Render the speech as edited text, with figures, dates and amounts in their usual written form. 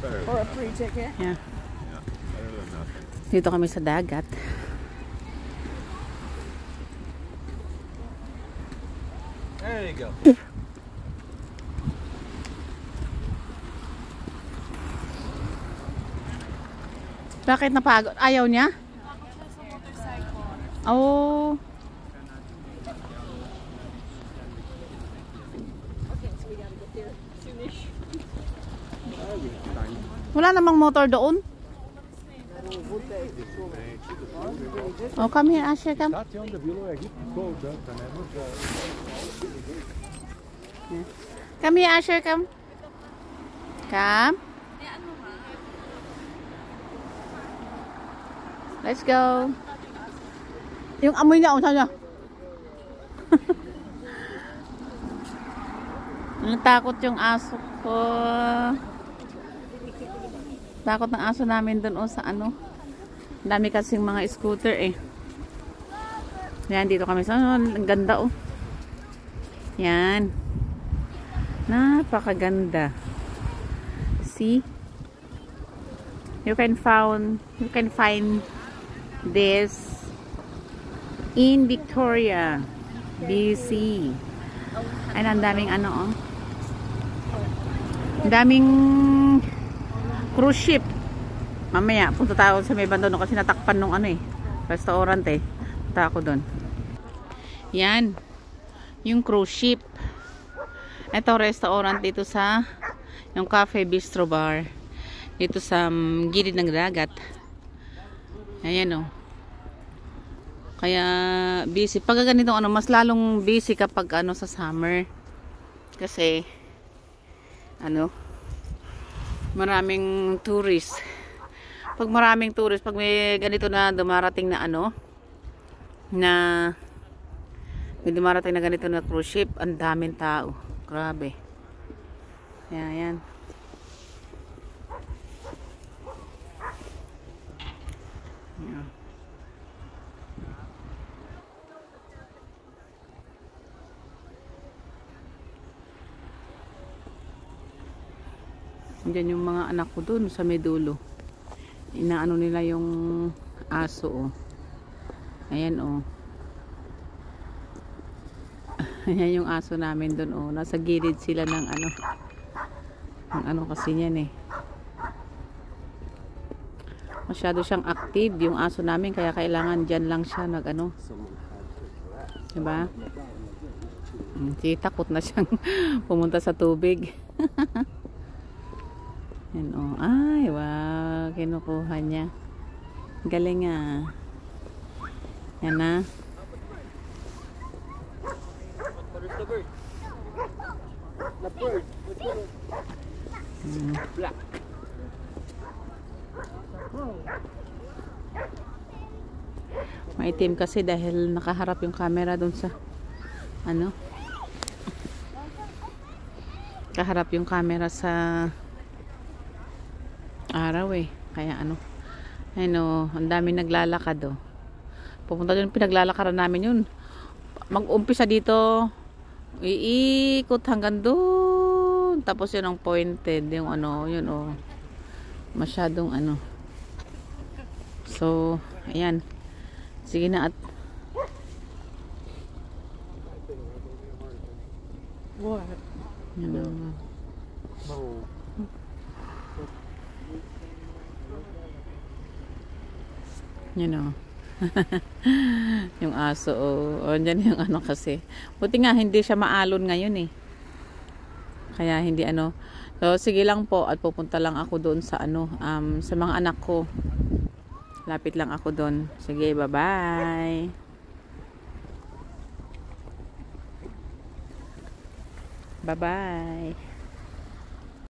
Or a free ticket. Yeah. Yeah, better than nothing. Dito kami sa dagat. There you go. Bakit napagod? Ayaw niya? Oh. Wala namang motor doon. Oh, come here, Asher, come. Sad je onda bilo je cold, da ne može. Come here, Asher, come. Come. Let's go. Yung amoy niya, saan niya? Natakot yung aso ko. Takot ng aso namin doon sa ano. Dami kasing mga scooter eh. Yan, dito kami sa ang ganda oh. Yan. Napakaganda. See? You can find this in Victoria, BC. Ay, ang daming ano oh. Ang daming cruise ship. Mamaya, punta tayo sa may banda doon kasi natakpan nung ano eh. Restaurant eh. Punta ako doon. Yan. Yung cruise ship. Ito restaurant dito sa yung cafe bistro bar. Dito sa gilid ng dagat. Ayan oh. Kaya busy. Pag ganito ano, mas lalong busy kapag ano sa summer. Kasi ano, maraming tourist. Pag maraming tourist, pag may ganito na dumarating na ano, na may dumarating na ganito na cruise ship, ang daming tao. Grabe. Yan. Yan. Diyan yung mga anak ko doon sa may dulo. Inaano nila yung aso oh. Ayan oh. Ayan yung aso namin doon oh. Nasa gilid sila ng ano. Ng ano kasi niyan eh. Masyado siyang active yung aso namin kaya kailangan dyan lang siya nag ano. Diba? Takot na siyang pumunta sa tubig. Yan oh. Ay, wow. Kinukuha niya. Galing ah. Yan na. Black. Maitim kasi dahil nakaharap yung camera dun sa ano. Kaharap yung camera sa araw eh. Kaya ano. Ano, ang dami naglalakad oh. Pupunta doon, pinaglalakaran namin yun. Mag-umpisa dito, iikot hanggang doon. Tapos yun ang pointed, yung ano, yun oh. Masyadong ano. So, ayan. Sige na at What? yan oh. You know. Yung aso oh. O, dyan yung ano kasi. Buti nga hindi siya maalon ngayon eh. Kaya hindi ano. So sige lang po at pupunta lang ako doon sa ano sa mga anak ko. Lapit lang ako doon. Sige, bye-bye. Bye-bye.